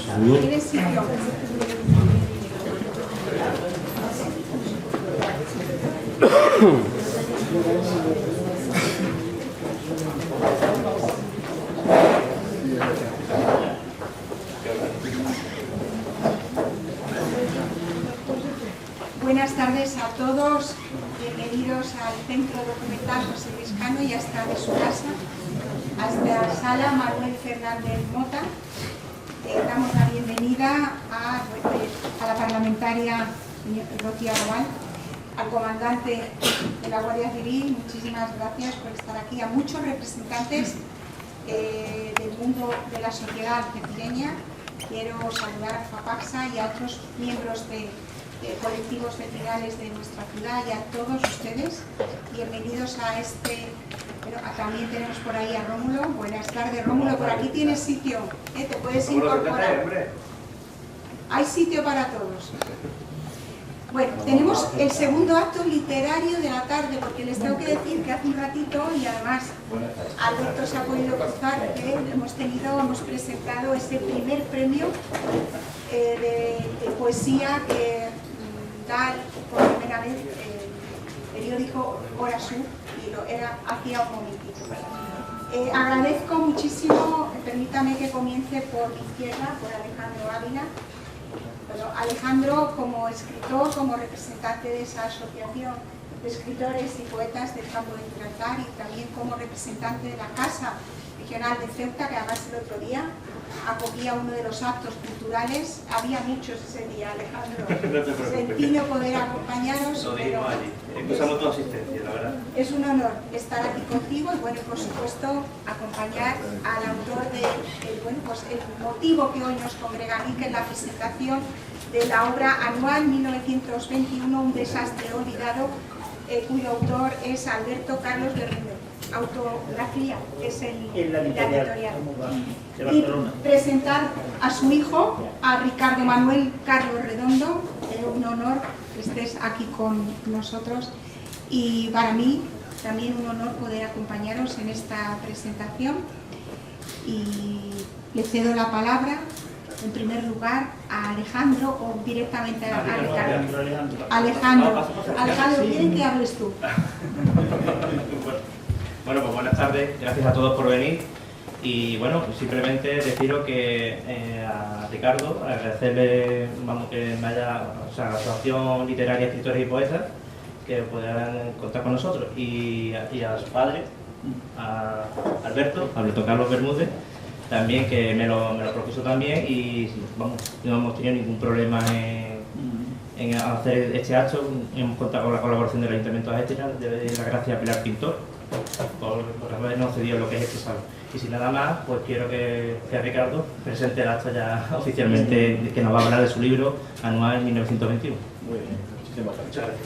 Saludos. Buenas tardes a todos, bienvenidos al Centro Documental José Luis Cano y hasta de su casa, hasta la sala Manuel Fernández Mota. Damos la bienvenida a la parlamentaria Rocío Arrabal, al comandante de la Guardia Civil, muchísimas gracias por estar aquí, a muchos representantes del mundo de la sociedad algecireña. Quiero saludar a FAPACSA y a otros miembros de colectivos vecinales de nuestra ciudad y a todos ustedes. Bienvenidos a este... también tenemos por ahí a Rómulo. Buenas tardes, Rómulo. Por aquí tienes sitio. Te puedes incorporar. Hay sitio para todos. Bueno, tenemos el segundo acto literario de la tarde, porque les tengo que decir que hace un ratito, y además Alberto se ha podido cruzar, que hemos presentado ese primer premio de poesía que da por primera vez el periódico Hora Sur, y era hacía un momentito. Agradezco muchísimo, permítame que comience por mi izquierda, por Alejandro Ávila. Bueno, Alejandro, como escritor, como representante de esa asociación de escritores y poetas del campo de Gibraltar, y también como representante de la Casa Regional de Ceuta, que además el otro día acogía uno de los actos culturales. Había muchos ese día, Alejandro. No te preocupes. Sentí no poder acompañaros. Lo dijimos allí. Excusamos tu asistencia, la verdad. Es un honor estar aquí contigo y, bueno, por supuesto, acompañar al autor el motivo que hoy nos congrega aquí, que es la presentación de la obra anual 1921, Un desastre olvidado, cuyo autor es Alberto Carlos Bermúdez. Autografía, es la editorial. Y presentar a su hijo, a Ricardo Manuel Carlos Redondo. Es un honor que estés aquí con nosotros, y para mí también un honor poder acompañaros en esta presentación. Y le cedo la palabra en primer lugar a Alejandro, o directamente a Ricardo. Alejandro, ¿quieren que hables tú? Bueno, pues buenas tardes, gracias a todos por venir. Y bueno, simplemente deciros que a Ricardo, agradecerle que me haya, la Asociación Literaria, Escritores y Poetas, que puedan contar con nosotros, y a su padre, a Alberto Carlos Bermúdez, también, que me lo propuso también, y vamos, no hemos tenido ningún problema en hacer este acto. Hemos contado con la colaboración del Ayuntamiento de Algeciras, de la gracia a Pilar Pintor por habernos cedido lo que es este salón. Y sin nada más, pues quiero que Ricardo presente el acto ya oficialmente, que nos va a hablar de su libro anual 1921. Muy bien, muchas gracias.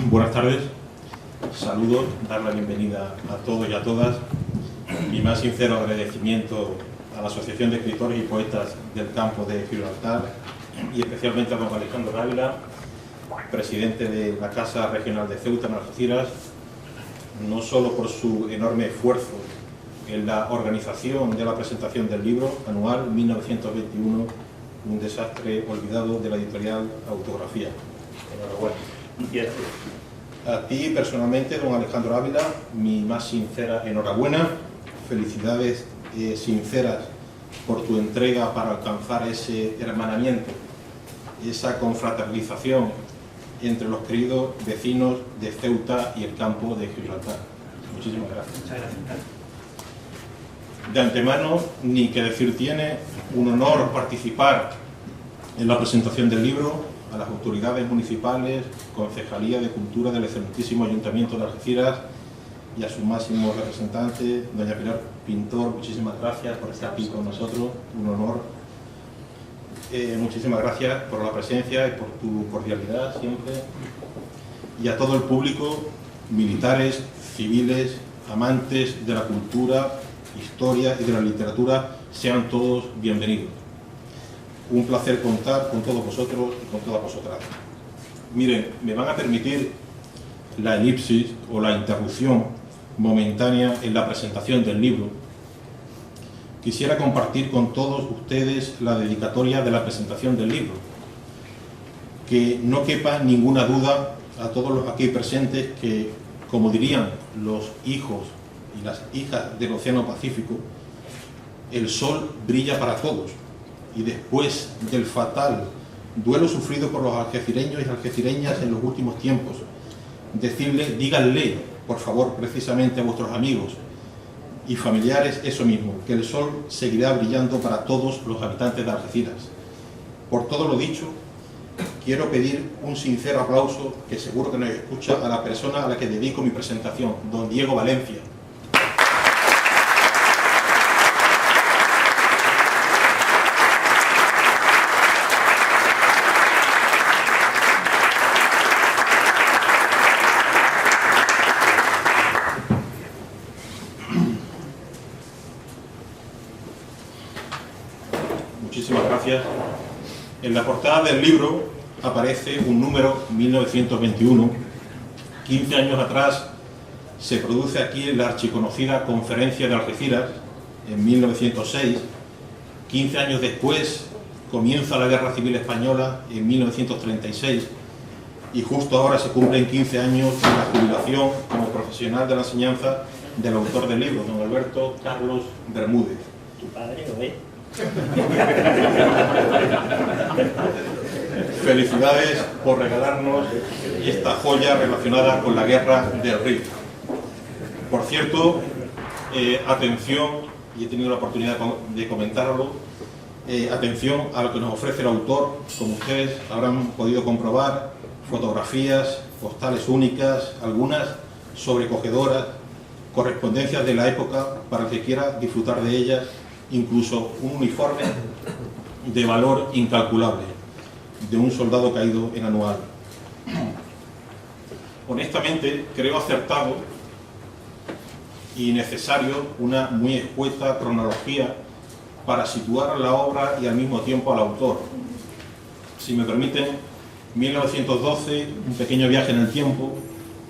Buenas tardes, saludos, dar la bienvenida a todos y a todas. Mi más sincero agradecimiento a la Asociación de Escritores y Poetas del Campo de Gibraltar, y especialmente a don Alejandro Ávila, presidente de la Casa Regional de Ceuta en Algeciras, no solo por su enorme esfuerzo en la organización de la presentación del libro anual 1921, Un desastre olvidado, de la editorial Autografía. Enhorabuena. A ti personalmente, don Alejandro Ávila, mi más sincera enhorabuena. Felicidades sinceras por tu entrega para alcanzar ese hermanamiento, esa confraternización entre los queridos vecinos de Ceuta y el campo de Gibraltar. Muchísimas gracias. Muchas gracias. De antemano, ni que decir tiene, un honor participar en la presentación del libro. A las autoridades municipales, Concejalía de Cultura del excelentísimo Ayuntamiento de Algeciras, y a su máximo representante, doña Pilar Pintor, muchísimas gracias por estar aquí con nosotros, un honor. Muchísimas gracias por la presencia y por tu cordialidad siempre. Y a todo el público, militares, civiles, amantes de la cultura, historia y de la literatura, sean todos bienvenidos. Un placer contar con todos vosotros y con todas vosotras. Miren, me van a permitir la elipsis o la interrupción momentánea en la presentación del libro, quisiera compartir con todos ustedes la dedicatoria de la presentación del libro. Que no quepa ninguna duda a todos los aquí presentes que, como dirían los hijos y las hijas del Océano Pacífico, el sol brilla para todos, y después del fatal duelo sufrido por los algecireños y algecireñas en los últimos tiempos, díganle, por favor, precisamente a vuestros amigos y familiares eso mismo, que el sol seguirá brillando para todos los habitantes de Algeciras. Por todo lo dicho, quiero pedir un sincero aplauso, que seguro que nos escucha, a la persona a la que dedico mi presentación, don Diego Valencia. Muchísimas gracias. En la portada del libro aparece un número 1921. 15 años atrás se produce aquí la archiconocida Conferencia de Algeciras, en 1906. 15 años después comienza la Guerra Civil Española, en 1936, y justo ahora se cumplen 15 años de la jubilación como profesional de la enseñanza del autor del libro, don Alberto Carlos Bermúdez. ¿Tu padre o ve? Felicidades por regalarnos esta joya relacionada con la guerra del Rif. Por cierto, atención, y he tenido la oportunidad de comentarlo, atención a lo que nos ofrece el autor. Como ustedes habrán podido comprobar, fotografías, postales únicas, algunas sobrecogedoras, correspondencias de la época para el que quiera disfrutar de ellas, incluso un uniforme de valor incalculable de un soldado caído en Anual. Honestamente, creo acertado y necesario una muy escueta cronología para situar la obra y al mismo tiempo al autor. Si me permiten, 1912, un pequeño viaje en el tiempo.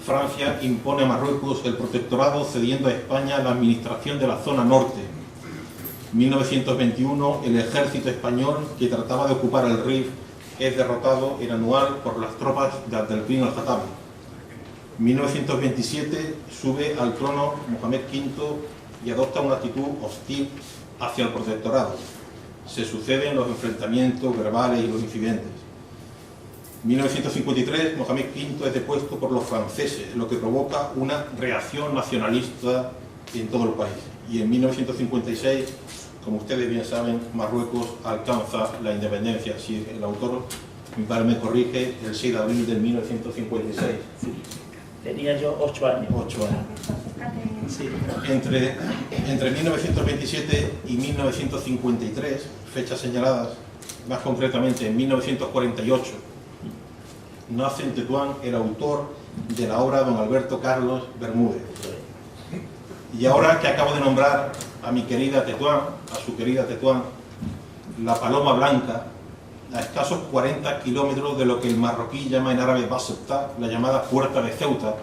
Francia impone a Marruecos el protectorado, cediendo a España la administración de la zona norte. 1921, el ejército español, que trataba de ocupar el Rif, es derrotado en Anual por las tropas de Abdelkrim al-Khattabi. 1927, sube al trono Mohamed V y adopta una actitud hostil hacia el protectorado. Se suceden los enfrentamientos verbales y los incidentes. 1953, Mohamed V es depuesto por los franceses, lo que provoca una reacción nacionalista en todo el país. Y en 1956, como ustedes bien saben, Marruecos alcanza la independencia. Si el autor, mi padre me corrige, el 6 de abril de 1956. Sí. Tenía yo 8 años. 8 años. Sí. Entre 1927 y 1953, fechas señaladas, más concretamente en 1948, nace en Tetuán el autor de la obra don Alberto Carlos Bermúdez. Y ahora que acabo de nombrar a mi querida Tetuán, a su querida Tetuán, la Paloma Blanca, a escasos 40 kilómetros de lo que el marroquí llama en árabe Basepta, la llamada Puerta de Ceuta,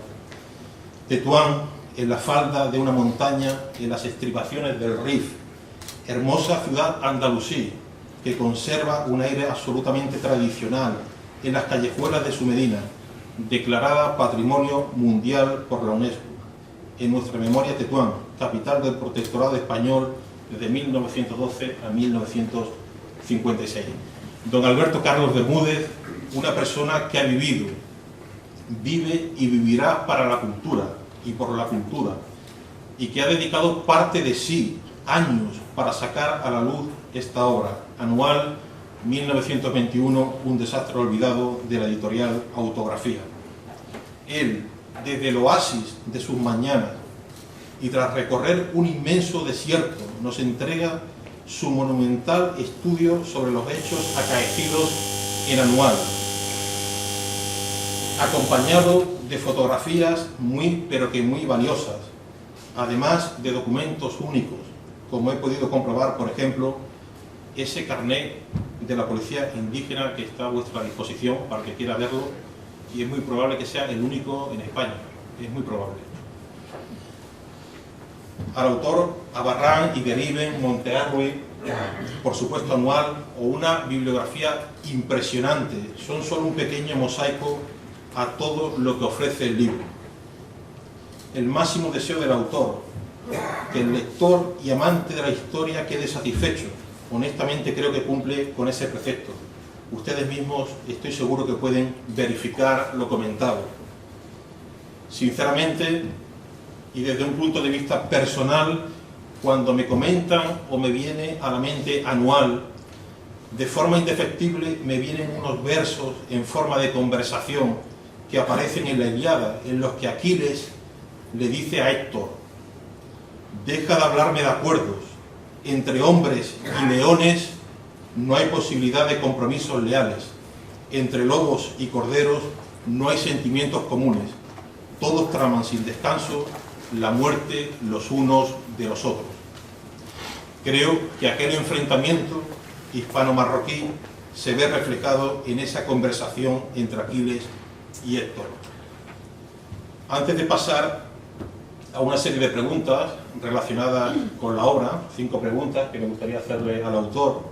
Tetuán, en la falda de una montaña, en las estribaciones del Rif, hermosa ciudad andalusí, que conserva un aire absolutamente tradicional en las callejuelas de su Medina, declarada Patrimonio Mundial por la UNESCO. En nuestra memoria, Tetuán, capital del protectorado español desde 1912 a 1956. Don Alberto Carlos Bermúdez, una persona que ha vivido, vive y vivirá para la cultura y por la cultura, y que ha dedicado parte de sí, años, para sacar a la luz esta obra, Anual 1921, un desastre olvidado, de la editorial Autografía. Él, desde el oasis de sus mañanas y tras recorrer un inmenso desierto, nos entrega su monumental estudio sobre los hechos acaecidos en Anual, acompañado de fotografías muy valiosas, además de documentos únicos, como he podido comprobar, por ejemplo, ese carnet de la policía indígena que está a vuestra disposición para el que quiera verlo, y es muy probable que sea el único en España, es muy probable. al autor Abarrán, Igueriben, Montearruy, por supuesto Anual, o una bibliografía impresionante. Son solo un pequeño mosaico a todo lo que ofrece el libro. El máximo deseo del autor, que el lector y amante de la historia quede satisfecho. Honestamente creo que cumple con ese precepto. Ustedes mismos estoy seguro que pueden verificar lo comentado. Sinceramente, y desde un punto de vista personal, cuando me comentan o me viene a la mente Anual, de forma indefectible me vienen unos versos en forma de conversación que aparecen en la Ilíada, en los que Aquiles le dice a Héctor: deja de hablarme de acuerdos, entre hombres y leones no hay posibilidad de compromisos leales, entre lobos y corderos no hay sentimientos comunes, todos traman sin descanso la muerte los unos de los otros. Creo que aquel enfrentamiento hispano-marroquí se ve reflejado en esa conversación entre Aquiles y Héctor. Antes de pasar a una serie de preguntas relacionadas con la obra, 5 preguntas que me gustaría hacerle al autor,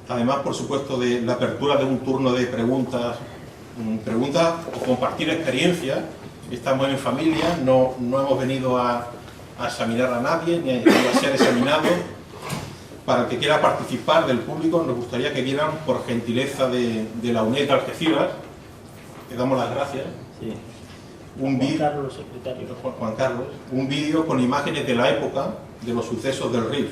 además, por supuesto, de la apertura de un turno de preguntas o compartir experiencias. Estamos en familia, no hemos venido a examinar a nadie ni a ser examinados. Para el que quiera participar del público, nos gustaría que vieran, por gentileza de la UNED Algeciras, le damos las gracias, Sí. un vídeo, Carlos, secretario. Juan Carlos, un vídeo con imágenes de la época de los sucesos del RIF,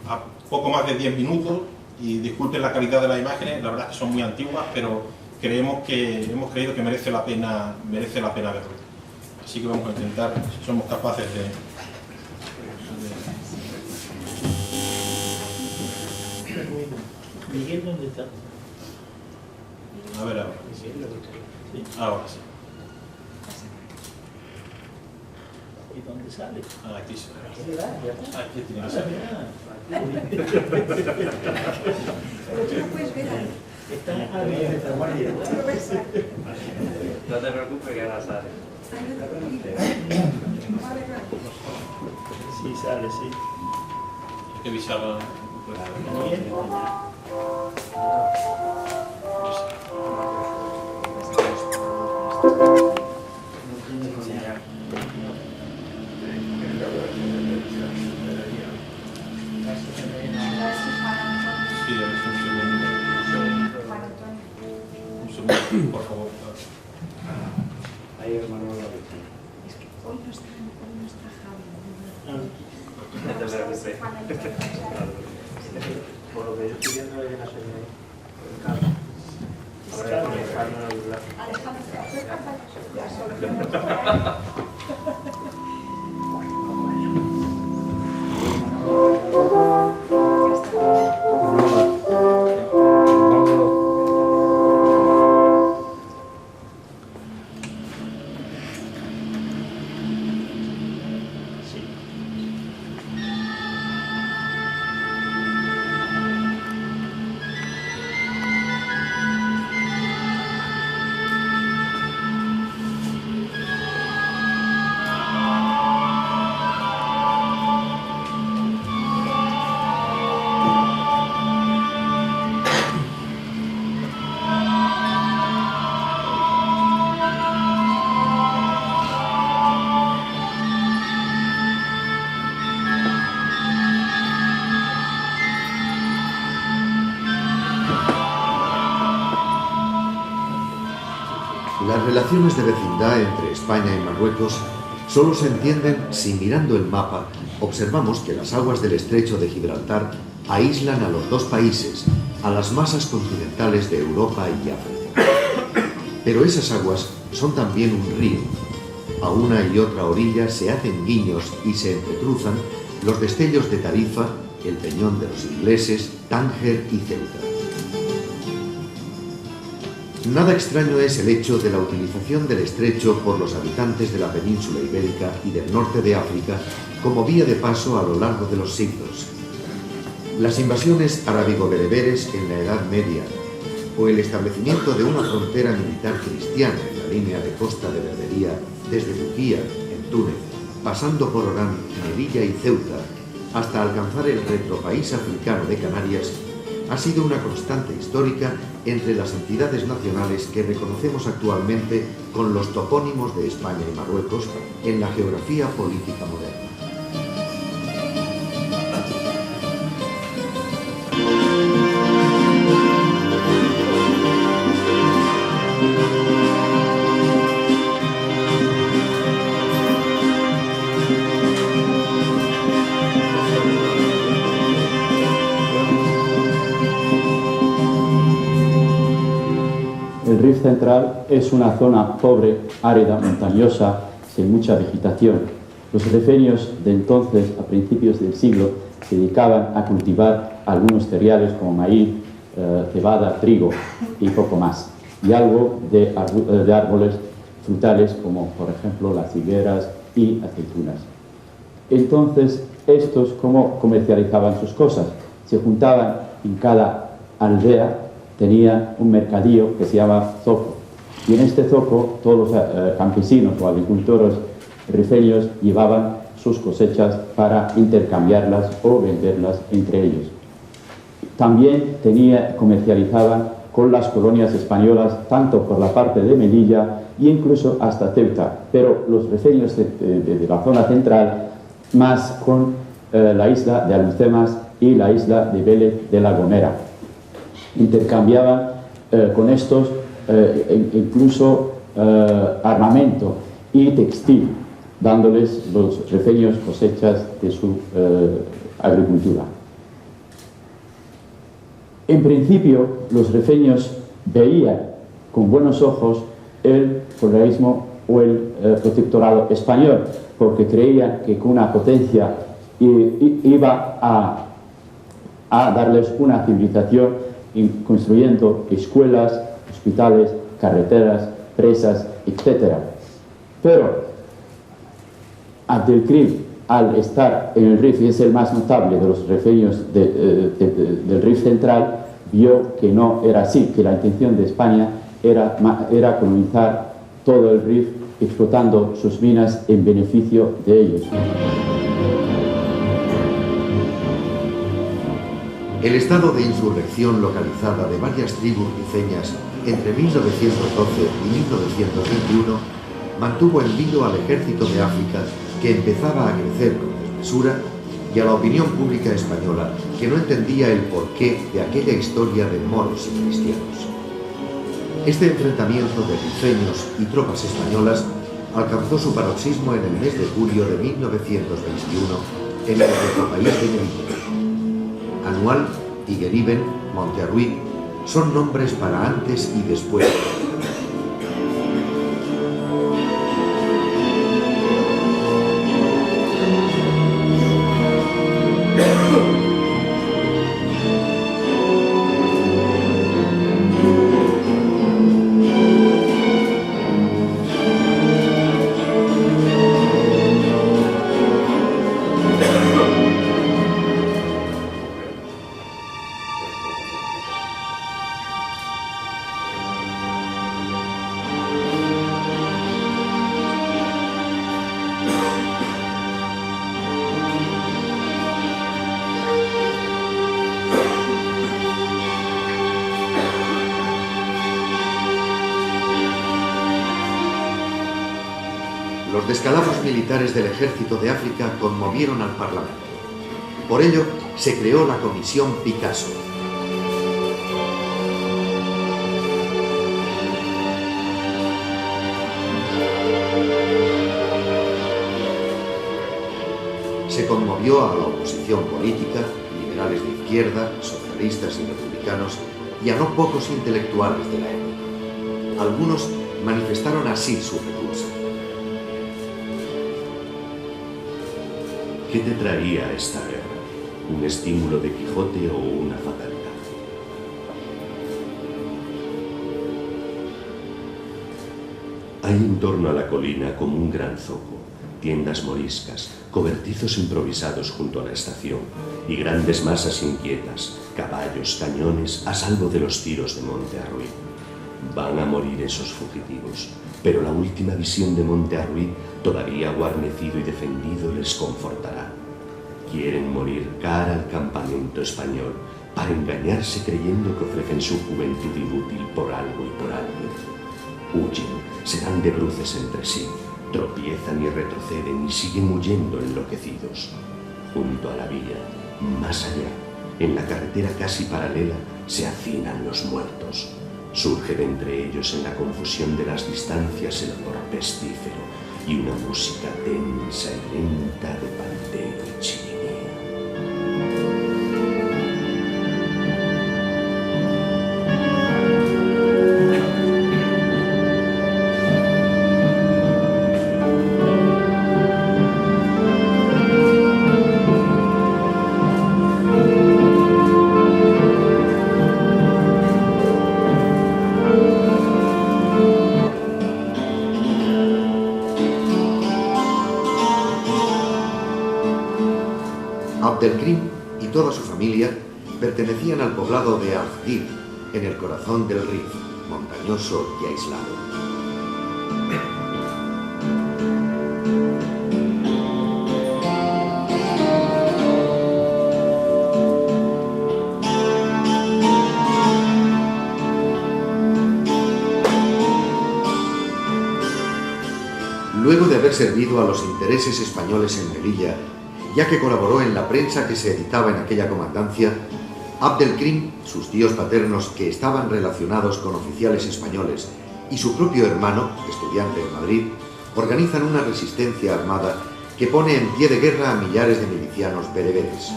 a poco más de 10 minutos, y disculpen la calidad de las imágenes, la verdad es que son muy antiguas, pero hemos creído que merece la pena verlo. Así que vamos a intentar, si somos capaces de... Miguel, ¿dónde está? A ver ahora. Sí. Ahora sí. ¿Y dónde sale? Aquí sí. ¿Qué le da? ¿Ya está? Aquí tiene que Ah, ser. Tú lo puedes ver ahí. Está bien. Tú lo ves ahí. No te preocupes que ahora sale. Vale, vale. Sí, sale, sí. Hay que avisar. Bien. Sí, a ver, un segundo. Un segundo, por favor. Ahí hermano lo Es que hoy no está Javi. No te preocupes. Por lo que yo estoy viendo es que no se ve el cable. Habrá que dejarlo en el lado. Las relaciones de vecindad entre España y Marruecos solo se entienden si, mirando el mapa, observamos que las aguas del estrecho de Gibraltar aíslan a los dos países, a las masas continentales de Europa y África. Pero esas aguas son también un río. A una y otra orilla se hacen guiños y se entrecruzan los destellos de Tarifa, el Peñón de los Ingleses, Tánger y Ceuta. Nada extraño es el hecho de la utilización del estrecho por los habitantes de la península ibérica y del norte de África como vía de paso a lo largo de los siglos. Las invasiones arábigo-bereberes en la Edad Media o el establecimiento de una frontera militar cristiana en la línea de costa de Berbería desde Turquía, en Túnez, pasando por Orán, Melilla y Ceuta, hasta alcanzar el retropaís africano de Canarias, ha sido una constante histórica entre las entidades nacionales que reconocemos actualmente con los topónimos de España y Marruecos en la geografía política moderna. El Rif Central es una zona pobre, árida, montañosa, sin mucha vegetación. Los rifeños de entonces, a principios del siglo, se dedicaban a cultivar algunos cereales como maíz, cebada, trigo y poco más. Y algo de árboles frutales como, por ejemplo, las higueras y aceitunas. Entonces, estos, ¿cómo comercializaban sus cosas? Se juntaban en cada aldea, tenía un mercadillo que se llama zoco. Y en este zoco todos los campesinos o agricultores rifeños llevaban sus cosechas para intercambiarlas o venderlas entre ellos. También comercializaban con las colonias españolas, tanto por la parte de Melilla e incluso hasta Ceuta, pero los rifeños de la zona central más con la isla de Alhucemas y la isla de Vélez de la Gomera. Intercambiaban con estos incluso armamento y textil, dándoles los rifeños cosechas de su agricultura. En principio, los rifeños veían con buenos ojos el colonialismo o el protectorado español, porque creían que con una potencia iba a darles una civilización construyendo escuelas, hospitales, carreteras, presas, etc. Pero Abdelkrim, al estar en el Rif, y es el más notable de los rifeños del Rif Central, vio que no era así, que la intención de España era colonizar todo el Rif, explotando sus minas en beneficio de ellos. El estado de insurrección localizada de varias tribus rifeñas entre 1912 y 1921 mantuvo en vilo al ejército de África, que empezaba a crecer con desmesura, y a la opinión pública española, que no entendía el porqué de aquella historia de moros y cristianos. Este enfrentamiento de rifeños y tropas españolas alcanzó su paroxismo en el mes de julio de 1921 en el retropaís de Melilla. Anual, Igueriben, Monte Arruí son nombres para antes y después. Los descalabros militares del ejército de África conmovieron al Parlamento. Por ello, se creó la Comisión Picasso. Se conmovió a la oposición política, liberales de izquierda, socialistas y republicanos, y a no pocos intelectuales de la época. Algunos manifestaron así su repulsa. ¿Qué te traía esta guerra? ¿Un estímulo de Quijote o una fatalidad? Hay en torno a la colina como un gran zoco, tiendas moriscas, cobertizos improvisados junto a la estación y grandes masas inquietas, caballos, cañones, a salvo de los tiros de Monte Arruí. Van a morir esos fugitivos, pero la última visión de Monte Arruy, todavía guarnecido y defendido, les confortará. Quieren morir cara al campamento español para engañarse creyendo que ofrecen su juventud inútil por algo y por alguien. Huyen, se dan de bruces entre sí, tropiezan y retroceden y siguen huyendo enloquecidos. Junto a la vía, más allá, en la carretera casi paralela, se hacinan los muertos. Surge de entre ellos en la confusión de las distancias el olor pestífero y una música tensa y lenta de pandero y chimenea. Abdelkrim y toda su familia pertenecían al poblado de Afdir, en el corazón del Rif, montañoso y aislado. Luego de haber servido a los intereses españoles en Melilla, ya que colaboró en la prensa que se editaba en aquella comandancia, Abdelkrim, sus tíos paternos que estaban relacionados con oficiales españoles y su propio hermano, estudiante en Madrid, organizan una resistencia armada que pone en pie de guerra a millares de milicianos bereberes.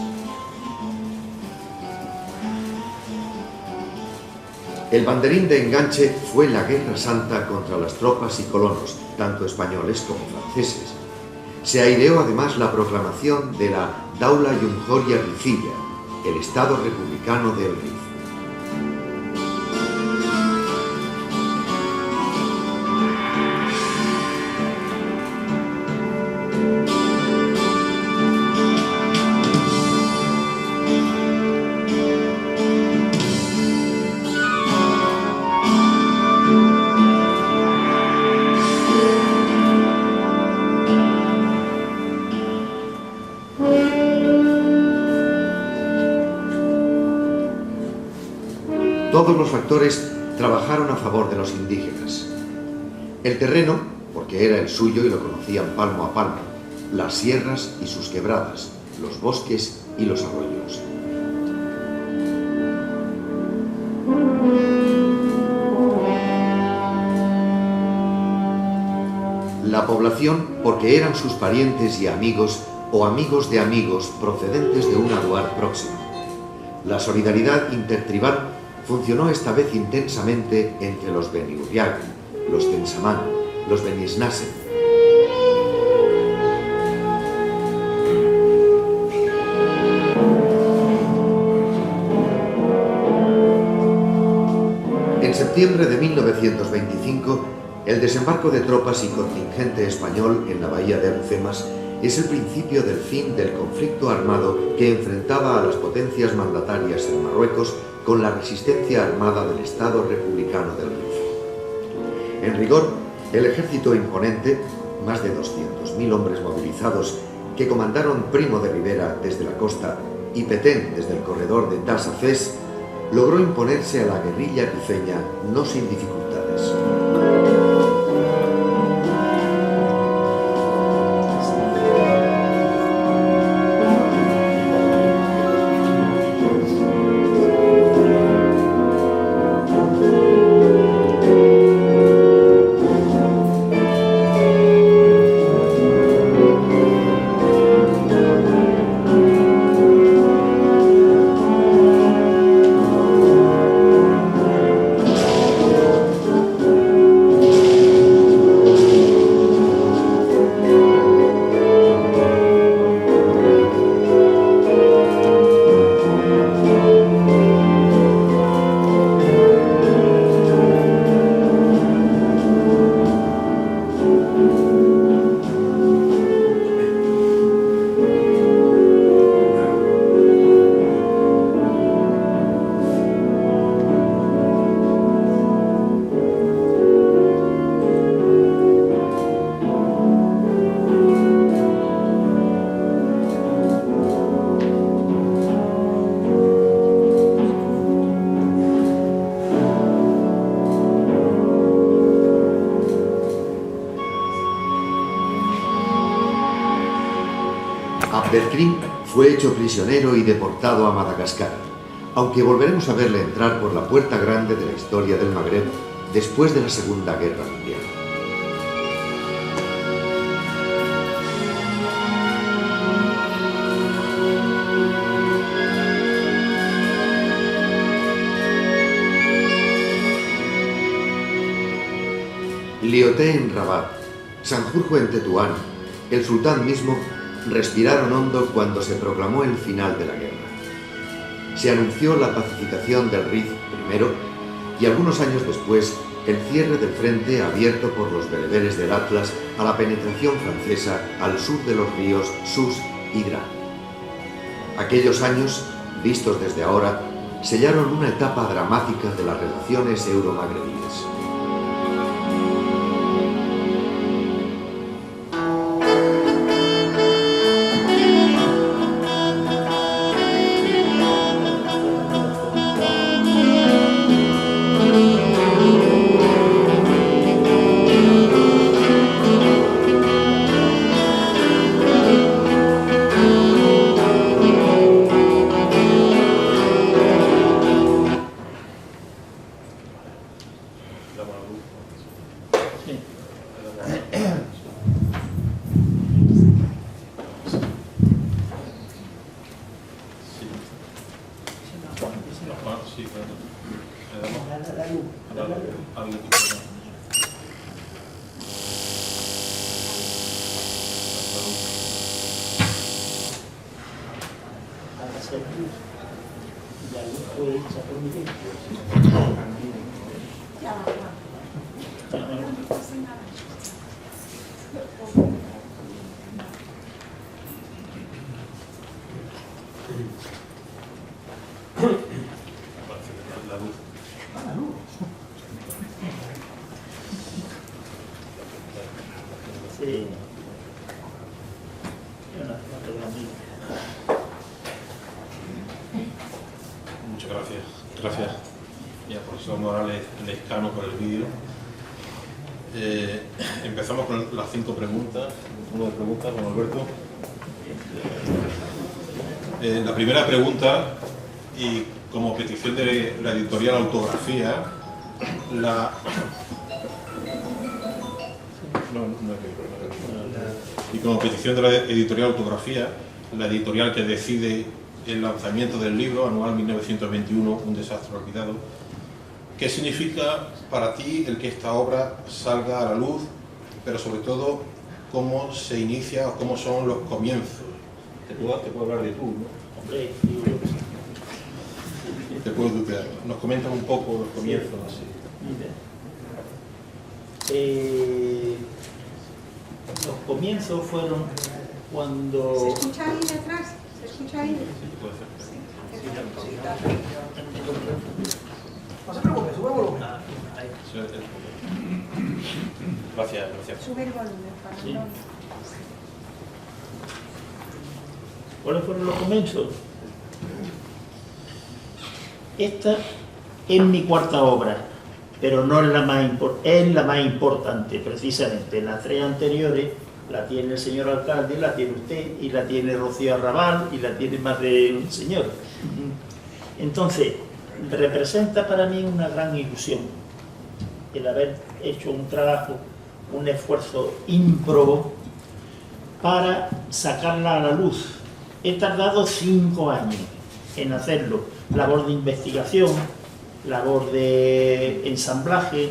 El banderín de enganche fue la Guerra Santa contra las tropas y colonos, tanto españoles como franceses. Se aireó además la proclamación de la Daula Yumhoria Rifilla, el Estado Republicano del Rif. Todos los factores trabajaron a favor de los indígenas. El terreno, porque era el suyo y lo conocían palmo a palmo, las sierras y sus quebradas, los bosques y los arroyos. La población, porque eran sus parientes y amigos o amigos de amigos procedentes de un aduar próximo. La solidaridad intertribal funcionó esta vez intensamente entre los Beni Uriag, los Tensamán, los Beni Snasen. En septiembre de 1925, el desembarco de tropas y contingente español en la bahía de Alhucemas es el principio del fin del conflicto armado que enfrentaba a las potencias mandatarias en Marruecos con la resistencia armada del Estado Republicano del Rif. En rigor, el ejército imponente, más de 200.000 hombres movilizados que comandaron Primo de Rivera desde la costa y Petén desde el corredor de Tas a Fes, logró imponerse a la guerrilla rifeña no sin dificultades. Bertrand fue hecho prisionero y deportado a Madagascar, aunque volveremos a verle entrar por la puerta grande de la historia del Magreb después de la Segunda Guerra Mundial. Lioté en Rabat, Sanjurjo en Tetuán, el sultán mismo respiraron hondo cuando se proclamó el final de la guerra. Se anunció la pacificación del Rif primero y algunos años después el cierre del frente abierto por los bereberes del Atlas a la penetración francesa al sur de los ríos Sus y Dra. Aquellos años, vistos desde ahora, sellaron una etapa dramática de las relaciones euro-magrebíes. Muchas gracias. Gracias. Y al profesor Morales Lescano por el vídeo. Empezamos con las 5 preguntas. Uno de preguntas, don Alberto. La primera pregunta, y como petición de la editorial Autografía, y como petición de la editorial Autografía, la editorial que decide el lanzamiento del libro anual 1921, un desastre olvidado, ¿qué significa para ti el que esta obra salga a la luz, pero sobre todo cómo se inicia o cómo son los comienzos? Te puedo hablar de tú, ¿no? Hombre, digo yo que sí. Te puedo tutear. Nos comentan un poco los comienzos. Sí. Los comienzos fueron cuando... ¿Se escucha ahí detrás? ¿Se escucha ahí? No se preocupe, sube el volumen. Gracias, gracias. Sube el volumen para Sí. no... ¿Cuáles fueron los comienzos? Esta es mi cuarta obra, pero no es la más es la más importante, precisamente. Las 3 anteriores la tiene el señor alcalde, la tiene usted, y la tiene Rocío Arrabal, y la tiene más de un señor. Entonces, representa para mí una gran ilusión el haber hecho un trabajo, un esfuerzo ímprobo para sacarla a la luz. He tardado 5 años en hacerlo, labor de investigación, labor de ensamblaje,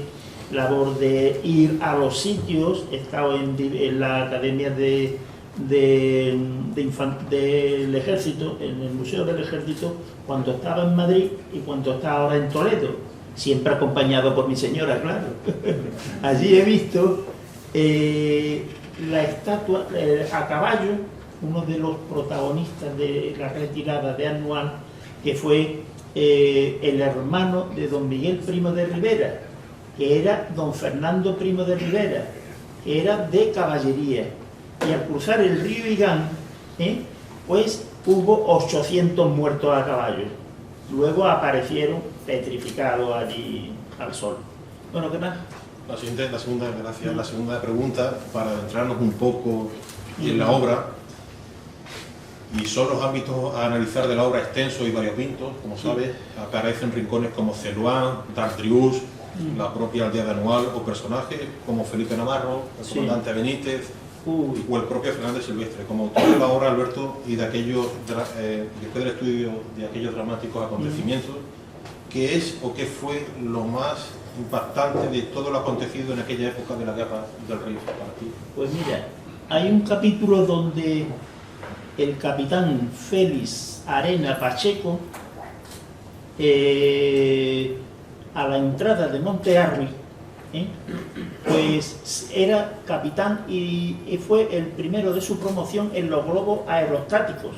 labor de ir a los sitios. He estado en la Academia del Ejército, en el Museo del Ejército, cuando estaba en Madrid y cuando está ahora en Toledo, siempre acompañado por mi señora, claro. Allí he visto la estatua a caballo, uno de los protagonistas de la retirada de Anual, que fue el hermano de don Miguel Primo de Rivera, que era don Fernando Primo de Rivera, que era de caballería. Y al cruzar el río Igán, pues hubo 800 muertos a caballo. Luego aparecieron petrificados allí al sol. Bueno, ¿qué más? La segunda pregunta, para adentrarnos un poco en la obra. Y son los ámbitos a analizar de la obra extensos y variopintos, como sabes, aparecen rincones como Celuán, Dartrius, la propia aldea de Anual, o personajes como Felipe Navarro, el comandante Benítez, o el propio Fernández Silvestre. Como autor de la obra, Alberto, y de aquellos, después del estudio de aquellos dramáticos acontecimientos, ¿qué es o qué fue lo más impactante de todo lo acontecido en aquella época de la Guerra del Rif para ti? Pues mira, hay un capítulo donde el capitán Félix Arena Pacheco, a la entrada de Monte Arruy, pues era capitán y fue el primero de su promoción en los globos aerostáticos.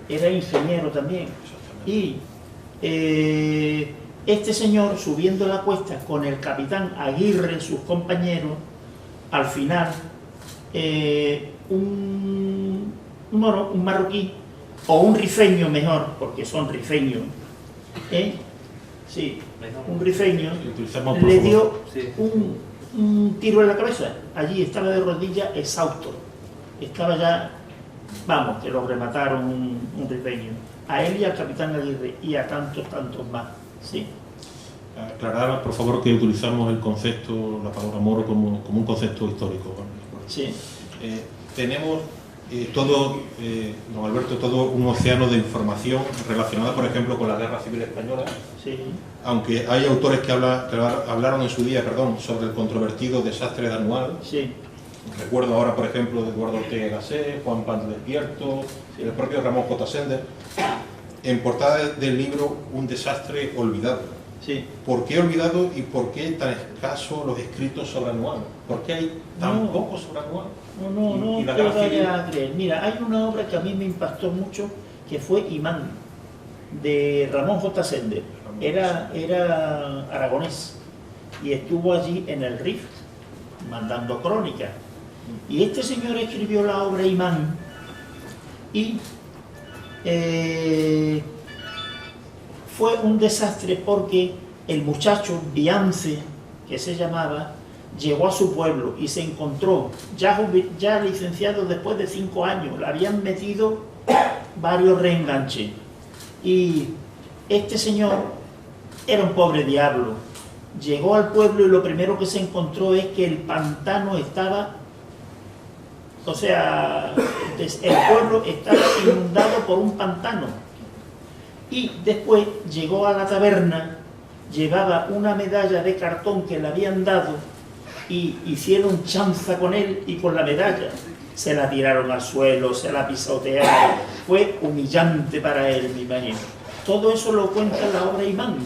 Era ingeniero también. Y este señor, subiendo la cuesta con el capitán Aguirre, sus compañeros, al final, un marroquí, o un rifeño mejor, porque son rifeños, sí, un rifeño, le dio un tiro en la cabeza. Allí estaba de rodillas, exhausto. Estaba ya, vamos, que lo remataron un rifeño. A él y al capitán Aguirre, y a tantos más, sí. Aclarar, por favor, que utilizamos el concepto, la palabra moro, como un concepto histórico. Sí. Tenemos todo, don Alberto, todo un océano de información relacionada, por ejemplo, con la Guerra Civil Española. Sí. Aunque hay autores que hablaron en su día, sobre el controvertido desastre de Anual. Sí. Recuerdo ahora, por ejemplo, de Eduardo Ortega Gasset, Juan Pan de Despierto, y el propio Ramón J. Sender. En portada del libro, un desastre olvidado. Sí. ¿Por qué olvidado y por qué tan escaso los escritos sobre Anual? ¿Por qué hay tan poco sobre Anual? No te vayas a creer. Mira, hay una obra que a mí me impactó mucho, que fue Imán, de Ramón J. Sender. Era aragonés y estuvo allí en el Rif mandando crónicas. Y este señor escribió la obra Imán y fue un desastre porque el muchacho Biance, que se llamaba, llegó a su pueblo y se encontró, ya licenciado después de 5 años, le habían metido varios reenganches. Y este señor era un pobre diablo. Llegó al pueblo y lo primero que se encontró es que el pantano estaba, o sea, el pueblo estaba inundado por un pantano. Y después llegó a la taberna, llevaba una medalla de cartón que le habían dado y hicieron chanza con él y con la medalla. Se la tiraron al suelo, se la pisotearon. Fue humillante para él, me imagino. Todo eso lo cuenta la obra Imán,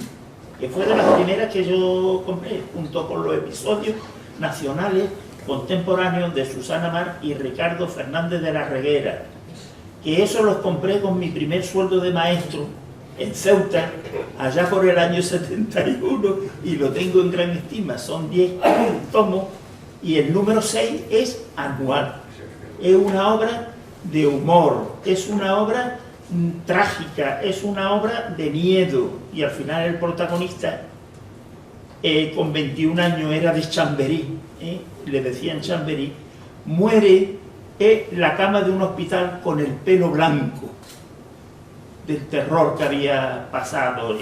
que fue de las primeras que yo compré, junto con los episodios nacionales contemporáneos de Susana Mar y Ricardo Fernández de la Reguera, que eso los compré con mi primer sueldo de maestro en Ceuta, allá por el año 71, y lo tengo en gran estima. Son 10 tomos y el número 6 es Anual. Es una obra de humor, es una obra trágica, es una obra de miedo, y al final el protagonista, con 21 años, era de Chamberí, le decían Chamberí, muere en la cama de un hospital con el pelo blanco del terror que había pasado.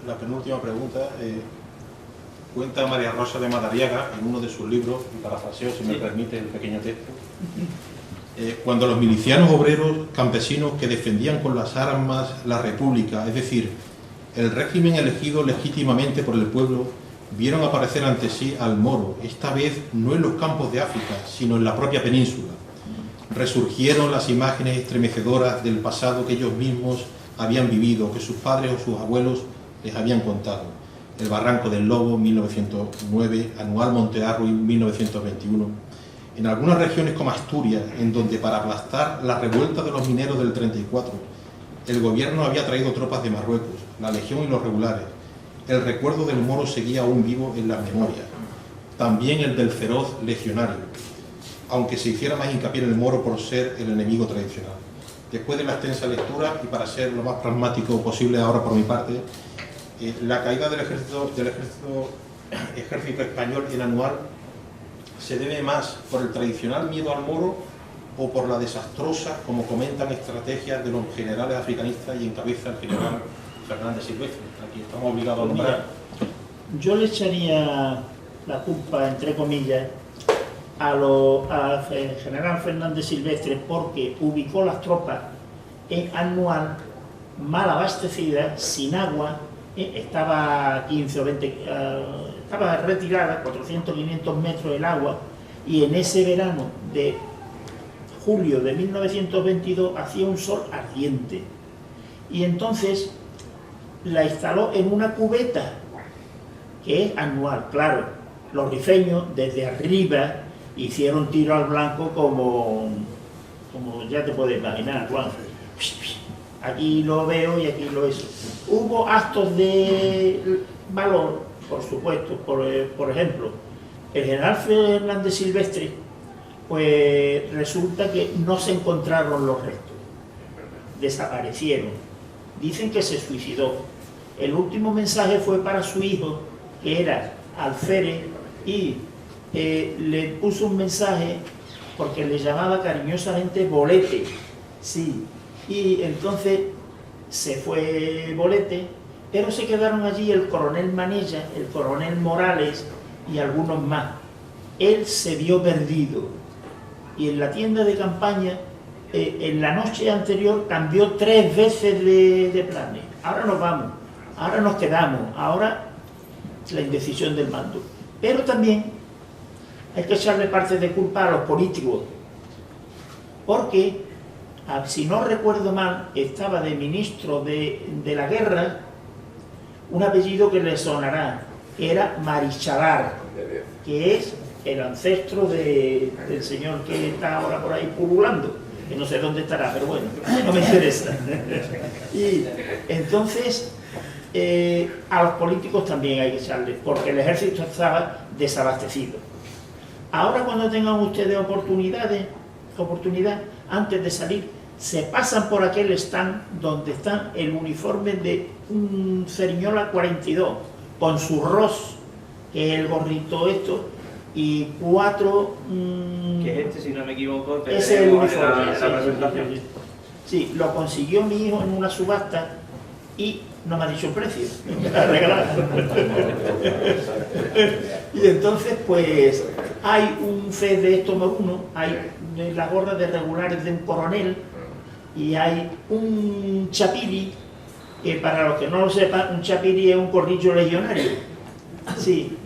La penúltima pregunta, cuenta María Rosa de Madariaga en uno de sus libros, y parafraseo, si me permite el pequeño texto, cuando los milicianos obreros campesinos que defendían con las armas la república, es decir, el régimen elegido legítimamente por el pueblo, vieron aparecer ante sí al moro, esta vez no en los campos de África, sino en la propia península. Resurgieron las imágenes estremecedoras del pasado que ellos mismos habían vivido, que sus padres o sus abuelos les habían contado. El Barranco del Lobo, 1909, Anual Monte Arruy, 1921. En algunas regiones como Asturias, en donde para aplastar la revuelta de los mineros del 34, el gobierno había traído tropas de Marruecos, la Legión y los regulares, el recuerdo del moro seguía aún vivo en las memorias, también el del feroz legionario, aunque se hiciera más hincapié en el moro por ser el enemigo tradicional. Después de la extensa lectura, y para ser lo más pragmático posible ahora por mi parte, la caída del ejército español en Anual se debe más por el tradicional miedo al moro o por la desastrosa, como comentan, estrategias de los generales africanistas y encabeza el general Fernández Silvestre, aquí estamos obligados a nombrar? Yo le echaría la culpa, entre comillas, al general Fernández Silvestre, porque ubicó las tropas en Anual, mal abastecidas, sin agua, estaba 15 o 20, estaba retirada, 400, 500 metros el agua, y en ese verano de julio de 1922 hacía un sol ardiente. Y entonces la instaló en una cubeta, que es Anual. Claro, los rifeños desde arriba hicieron tiro al blanco como ya te puedes imaginar, Juan. Aquí lo veo y aquí lo eso. Hubo actos de valor, por supuesto, por ejemplo, el general Fernández Silvestre, pues resulta que no se encontraron los restos, desaparecieron. Dicen que se suicidó. El último mensaje fue para su hijo, que era alférez, y le puso un mensaje porque le llamaba cariñosamente Bolete, sí, y entonces se fue Bolete, pero se quedaron allí el coronel Manella, el coronel Morales y algunos más. Él se vio perdido y en la tienda de campaña en la noche anterior cambió 3 veces de planes. Ahora nos vamos, ahora nos quedamos, ahora la indecisión del mando. Pero también hay que echarle parte de culpa a los políticos, porque, si no recuerdo mal, estaba de ministro de la guerra un apellido que le sonará, que era Marichalar, que es el ancestro del señor que está ahora por ahí pululando, que no sé dónde estará, pero bueno, no me interesa. Y entonces a los políticos también hay que echarle, porque el ejército estaba desabastecido. Ahora, cuando tengan ustedes oportunidad, antes de salir, se pasan por aquel stand donde está el uniforme de un Cerignola 42, con su ros, que es el gorrito esto, y 4... que es si no me equivoco, ese es el uniforme. La presentación. Sí, lo consiguió mi hijo en una subasta y no me ha dicho el precio, me la regalaron. Y entonces, pues, hay un fe de esto uno, hay la gorra de regulares de un coronel, y hay un chapiri, que para los que no lo sepan, un chapiri es un corrillo legionario. Sí,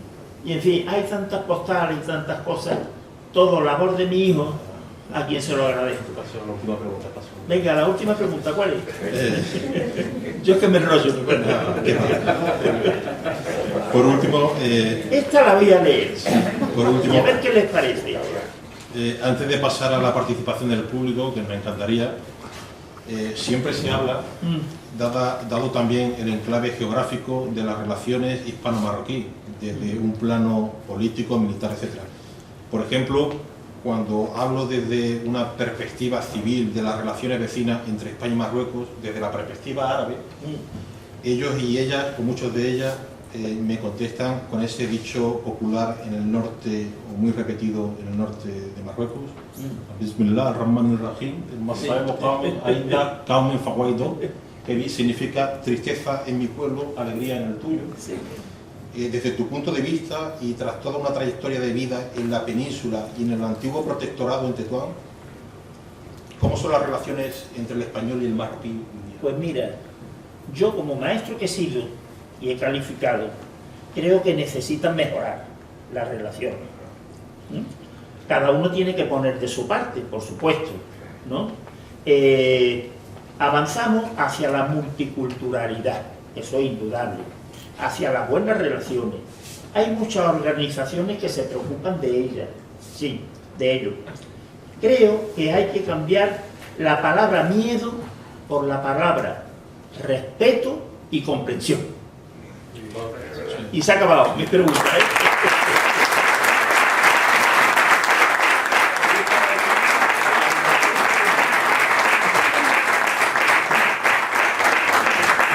y en fin, hay tantas postales y tantas cosas, todo labor de mi hijo, a quien se lo agradezco. Venga, la última pregunta, ¿cuál es? Yo es que me enrollo. Por último... esta la voy a leer, por último, y a ver qué les parece. antes de pasar a la participación del público, que me encantaría, siempre se habla, dado también el enclave geográfico de las relaciones hispano-marroquí, desde un plano político, militar, etc. Por ejemplo, cuando hablo desde una perspectiva civil de las relaciones vecinas entre España y Marruecos, desde la perspectiva árabe, ellos y ellas, o muchos de ellas, me contestan con ese dicho popular en el norte, o muy repetido en el norte de Marruecos, Bismillah ar-Rahman ar-Rahim, que significa tristeza en mi pueblo, alegría en el tuyo. Desde tu punto de vista y tras toda una trayectoria de vida en la península y en el antiguo protectorado en Tetuán, ¿cómo son las relaciones entre el español y el marroquí? Pues mira, yo como maestro que he sido y he calificado, creo que necesitan mejorar las relaciones. Cada uno tiene que poner de su parte, por supuesto, ¿no? Avanzamos hacia la multiculturalidad, eso es indudable, hacia las buenas relaciones. Hay muchas organizaciones que se preocupan de ellas, sí, de ello. Creo que hay que cambiar la palabra miedo por la palabra respeto y comprensión. Y se ha acabado mi pregunta,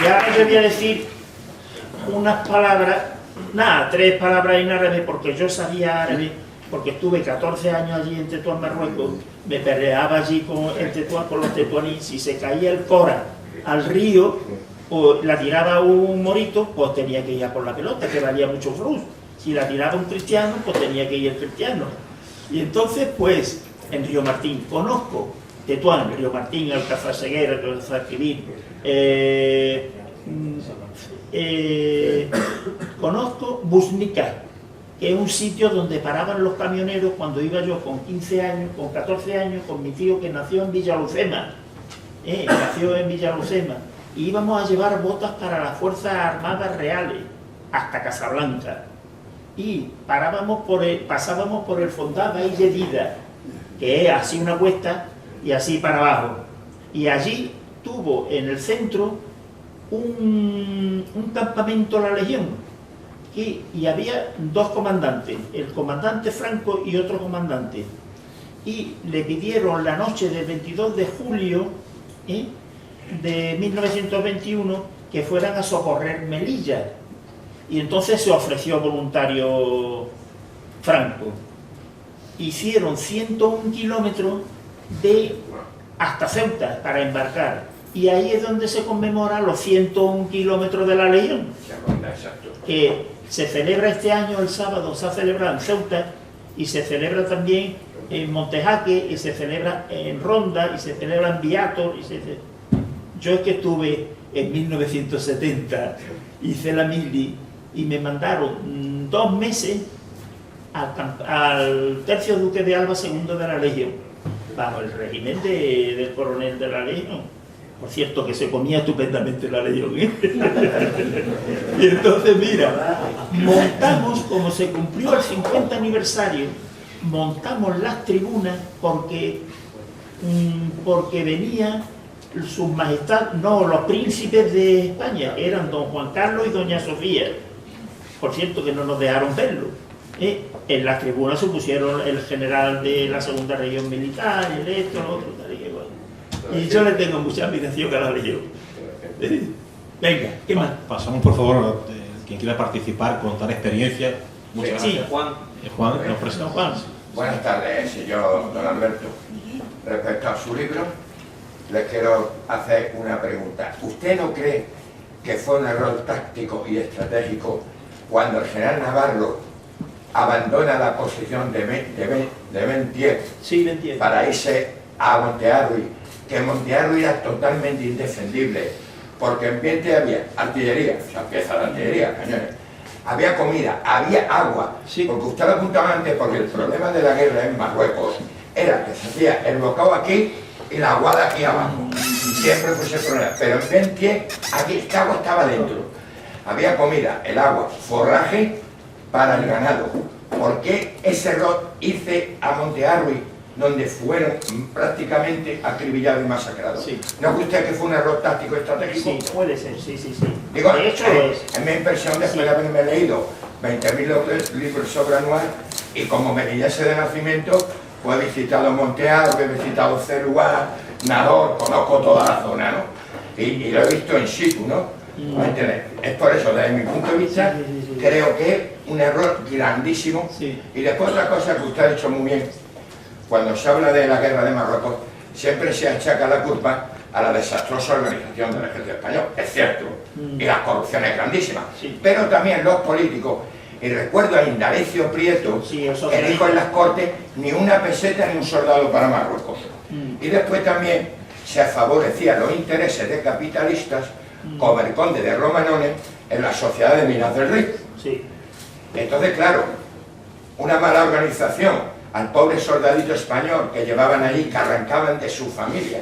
Y ahora yo voy a decir unas palabras, 3 palabras en árabe, porque yo sabía árabe porque estuve 14 años allí en Tetuán, Marruecos, me peleaba allí en Tetuán con los tetuaníes. Si se caía el Cora al río, o la tiraba un morito, pues tenía que ir a por la pelota, que valía mucho flux. Si la tiraba un cristiano, pues tenía que ir el cristiano. Y entonces, pues, en Río Martín conozco Tetuán, Río Martín, Alcázar Seguera, Alcázar Quibir, conozco Busnica, que es un sitio donde paraban los camioneros cuando iba yo con 15 años, con 14 años, con mi tío que nació en Villalucema, y íbamos a llevar botas para las Fuerzas Armadas Reales, hasta Casablanca, y pasábamos por el Fondaba y Yedida, que es así una cuesta, y así para abajo, y allí tuvo en el centro un campamento la Legión, y había dos comandantes, el comandante Franco y otro comandante, y le pidieron la noche del 22 de julio de 1921 que fueran a socorrer Melilla, y entonces se ofreció voluntario Franco. Hicieron 101 kilómetros hasta Ceuta para embarcar, y ahí es donde se conmemora los 101 kilómetros de la Legión, que se celebra este año, el sábado se ha celebrado en Ceuta, y se celebra también en Montejaque, y se celebra en Ronda, y se celebra en Viator. Yo es que estuve en 1970, hice la mili, y me mandaron 2 meses al tercio duque de Alba II de la Legión, bajo el régimen del coronel de la Legión. Por cierto, que se comía estupendamente la Legión, ¿eh? Y entonces, mira, montamos, como se cumplió el 50 aniversario, montamos las tribunas porque venían sus majestades, no, los príncipes de España, eran don Juan Carlos y doña Sofía. Por cierto, que no nos dejaron verlo. En las tribunas se pusieron el general de la segunda región militar, el esto, lo otro, tal y que bueno. Y yo le tengo mucha admiración a la Legión. Venga, ¿qué más? Pasamos, por favor, quien quiera participar, contar experiencias. Muchas gracias. Sí, Juan. Juan, nos presenta. Juan. Buenas tardes, señor don Alberto. Respecto a su libro, les quiero hacer una pregunta. ¿Usted no cree que fue un error táctico y estratégico cuando el general Navarro abandona la posición de Bentier, sí, Bentier, para irse a Montearruy, que Montearruy era totalmente indefendible, porque en Bentier había artillería, o sea, piezas de artillería, cañones, había comida, había agua, sí. Porque usted lo apuntaba antes, porque el problema de la guerra en Marruecos era que se hacía el bocado aquí y la aguada aquí abajo, siempre fue ese problema, pero en Bentier, aquí esta agua estaba dentro, había comida, el agua, forraje para el ganado. ¿Por qué ese error irse a Montearruy, donde fueron prácticamente acribillados y masacrados? Sí. ¿No cree usted que fue un error táctico estratégico? Sí, puede ser, sí. Digo, de hecho es mi impresión después de haberme leído 20.000 libros sobre Anuar, y como melillese de nacimiento, pues he visitado Montearruy, he visitado Celuá, Nador, conozco toda la zona, ¿no? Y lo he visto in situ, ¿no? ¿Me entiendes? Es por eso, desde mi punto de vista, creo que es un error grandísimo. Sí. Y después otra cosa que usted ha dicho muy bien, cuando se habla de la guerra de Marruecos, siempre se achaca la culpa a la desastrosa organización del ejército español, es cierto, y la corrupción es grandísima, sí. Pero también los políticos, y recuerdo a Indalecio Prieto, sí, que dijo en las Cortes, ni una peseta ni un soldado para Marruecos. Y después también se favorecían los intereses de capitalistas, como el conde de Romanones, en la sociedad de Minas del Río. Sí. Entonces, claro, una mala organización al pobre soldadito español que llevaban allí, que arrancaban de su familia,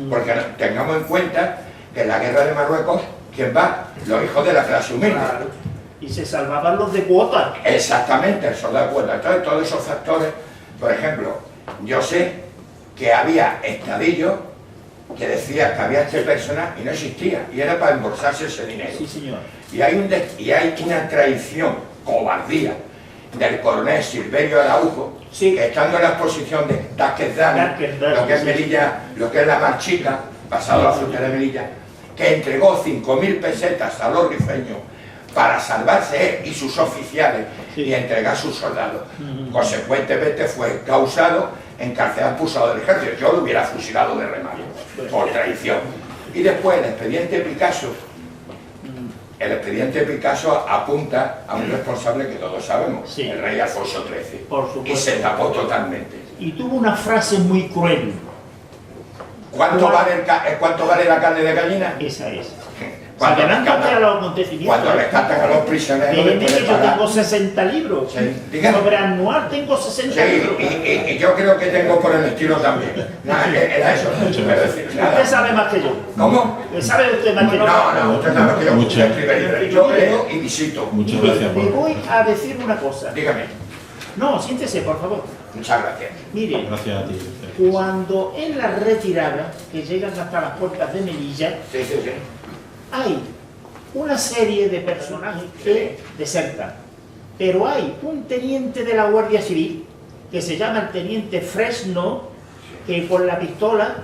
porque tengamos en cuenta que en la guerra de Marruecos, ¿quién va? Los hijos de la clase humilde. Claro. Y se salvaban los de cuota. Exactamente, el soldado de cuota. Entonces, todos esos factores, por ejemplo, yo sé que había estadillos que decía que había este personal y no existía, y era para embolsarse ese dinero. Sí, señor. Y hay una traición, cobardía, del coronel Silverio Araujo, sí. Que estando en la exposición de Daquezdani, lo que es Melilla, lo que es la Mar Chica, pasado la frontera de Melilla, que entregó 5.000 pesetas a los rifeños para salvarse él y sus oficiales y entregar sus soldados. Consecuentemente fue causado, encarcelado, expulsado del ejército. Yo lo hubiera fusilado de remario por traición. Y después el expediente Picasso apunta a un responsable que todos sabemos, el rey Alfonso XIII, y se tapó totalmente. Y tuvo una frase muy cruel. ¿Cuánto vale la carne de gallina? Esa es. Cuando rescatan a los prisioneros. Yo tengo 60 libros. Sobre anual tengo 60 libros. Y yo creo que tengo por el estilo también. Era eso. Usted sabe más que yo. ¿Cómo? ¿Sabe usted más que yo? No, usted sabe que yo leo y visito. Muchas gracias. Le voy a decir una cosa. Dígame. No, siéntese, por favor. Muchas gracias. Mire, Gracias a ti. cuando en la retirada, que llegan hasta las puertas de Melilla, hay una serie de personajes que desertan. Pero hay un teniente de la Guardia Civil, que se llama el teniente Fresno, que con la pistola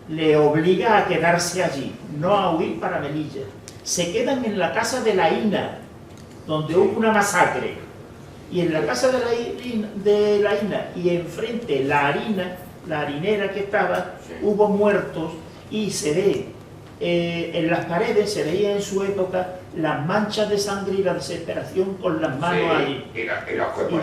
le obliga a quedarse allí, no a huir para Melilla. Se quedan en la casa de la INA, donde hubo una masacre. Y en la casa de la INA y enfrente la harinera que estaba, hubo muertos y se ve en las paredes, se veía en su época las manchas de sangre y la desesperación con las manos ahí. Y los cuerpos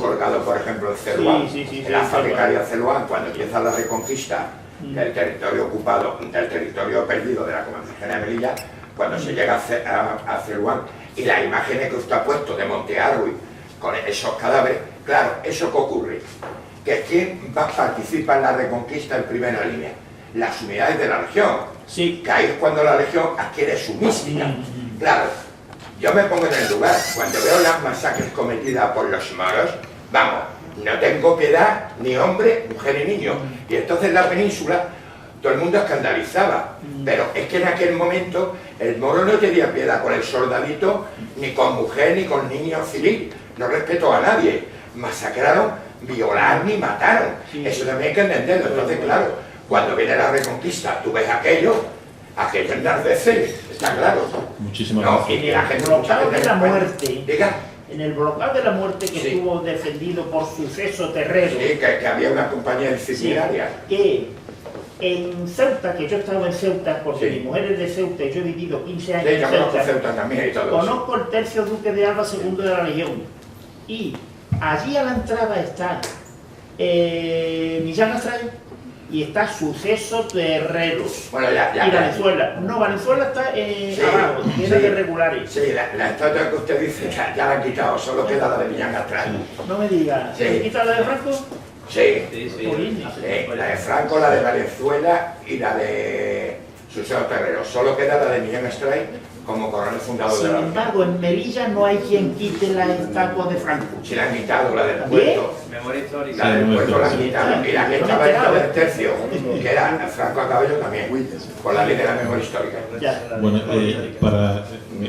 colgados, por ejemplo, en Celuán, en la fabricaria Celuán, cuando empieza la reconquista del territorio ocupado, del territorio perdido de la Comandancia de Melilla, cuando se llega a Celuán, y las imágenes que usted ha puesto de Monte Arruy, con esos cadáveres, claro, ¿eso qué ocurre? Que ¿quién participa en la reconquista en primera línea? Las unidades de la Legión. Sí. Que ahí es cuando la Legión adquiere su mística. Claro, yo me pongo en el lugar, cuando veo las masacres cometidas por los moros, vamos, no tengo piedad ni hombre, mujer y niño. Y entonces en la península todo el mundo escandalizaba, pero es que en aquel momento el moro no tenía piedad con el soldadito, ni con mujer, ni con niño civil, no respetó a nadie, masacraron, violaron y mataron, eso también hay que entenderlo. Entonces claro, cuando viene la reconquista, tú ves aquello enardece, está claro. Muchísimas gracias. En el bloqueo de la muerte, diga. En el bloqueo de la muerte que estuvo defendido por Suceso Terrero, que había una compañía disciplinaria. Que en Ceuta, que yo estaba en Ceuta, porque mi mujer es de Ceuta y yo he vivido 15 años en Ceuta también y todo conozco el tercio duque de Alba II de la Legión. Y allí a la entrada está Millán Astray y está Suceso Terrero. Bueno, y Valenzuela. No, Valenzuela está abajo, tiene de regulares. Sí, la estatua que usted dice ya la han quitado, solo queda la de Millán Astray. No me diga, ¿se quita la de Franco? Sí, la de Franco, la de Valenzuela y la de Suceso Terrero. Solo queda la de Millán Astray como coronel fundador de la Sin embargo, en Melilla no hay quien quite la estatua de Franco. Se la han quitado, la del puerto. Memoria histórica. La del puerto la han quitado. Y la que estaba en el tercio, que era Franco a caballo también, por la ley de la memoria histórica. Bueno,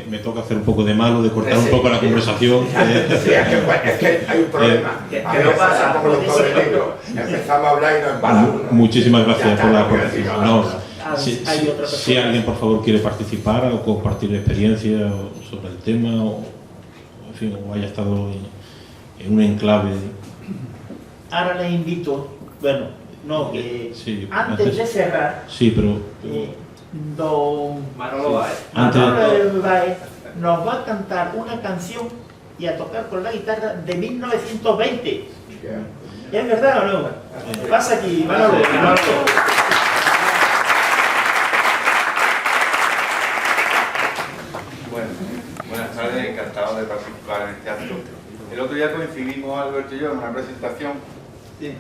me toca hacer un poco de malo, de cortar un poco la conversación. Sí, es que hay un problema. Que no pasa como los pobres negros. Empezamos a hablar y nos embalamos. Muchísimas gracias por la corrección. Si alguien por favor quiere participar o compartir experiencia sobre el tema o haya estado en un enclave. Ahora les invito, bueno, no, que antes de cerrar, don Manolo Báez nos va a cantar una canción y a tocar con la guitarra de 1920. ¿Es verdad o no? ¿Qué pasa aquí, Manolo? Buenas tardes, encantado de participar en este acto. El otro día coincidimos Alberto y yo en una presentación y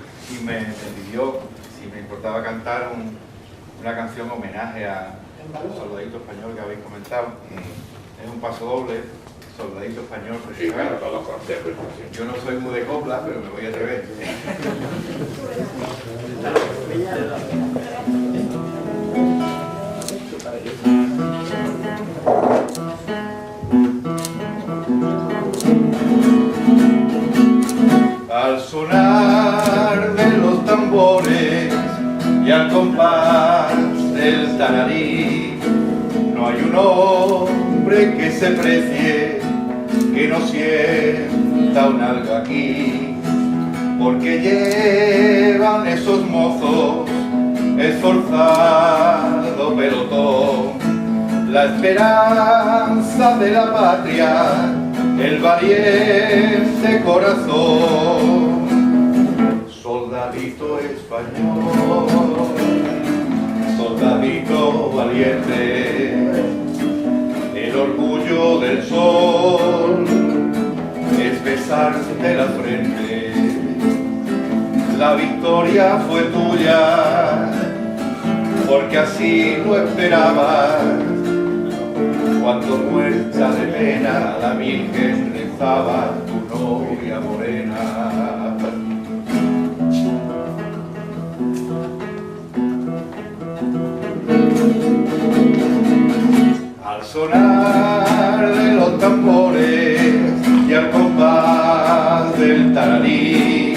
me pidió si me importaba cantar una canción homenaje a un soldadito español que habéis comentado. Es un paso doble, soldadito español. Sí, claro, todos conceptos. Yo no soy muy de copla, pero me voy a atrever. Al sonar de los tambores y al compás del tararí, no hay un hombre que se precie, que no sienta un algo aquí, porque llevan esos mozos esforzado pelotón, la esperanza de la patria, el valiente corazón, soldadito español, soldadito valiente, el orgullo del sol es besarte la frente, la victoria fue tuya, porque así lo esperabas, cuando muerta de pena la Virgen rezaba tu novia morena. Al sonar de los tambores y al compás del tararí,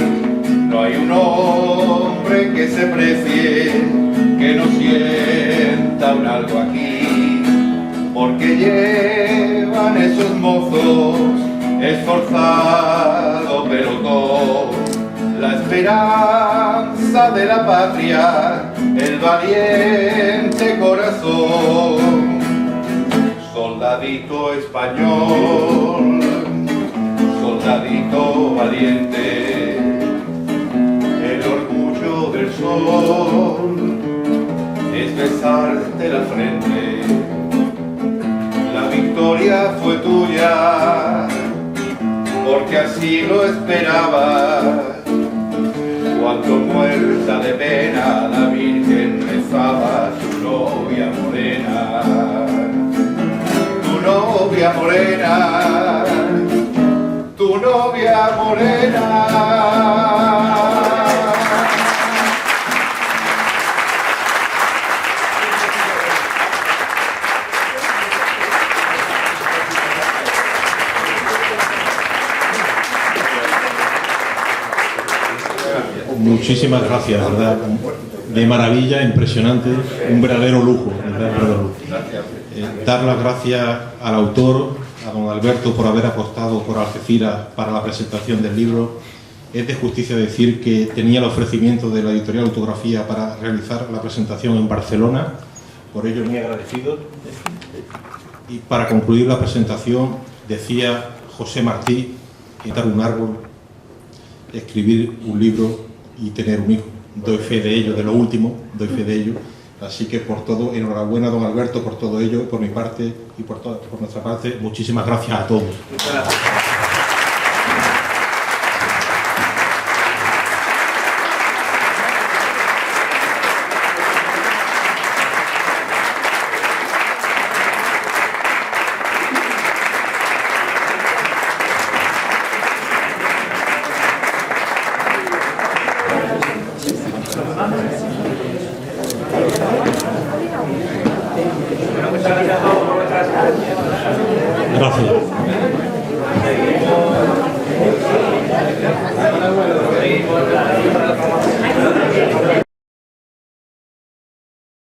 no hay un hombre que se precie, que no sienta un algo aquí, porque llevan esos mozos esforzado pelotón, la esperanza de la patria, el valiente corazón, soldadito español, soldadito valiente, el orgullo del sol es besarte la frente, la victoria fue tuya, porque así lo esperabas, cuando muerta de pena la Virgen rezaba tu novia morena, tu novia morena, tu novia morena. Muchísimas gracias, ¿verdad? De maravilla, impresionante, un verdadero lujo, ¿verdad? Dar las gracias al autor, a don Alberto, por haber apostado por Algeciras para la presentación del libro. Es de justicia decir que tenía el ofrecimiento de la editorial Autografía para realizar la presentación en Barcelona, por ello muy agradecido. Y para concluir la presentación, decía José Martí, quitar un árbol, escribir un libro y tener un hijo. Doy fe de ello, de lo último, doy fe de ello. Así que por todo, enhorabuena don Alberto por todo ello, por mi parte y por nuestra parte, muchísimas gracias a todos. Muchas gracias. Gracias.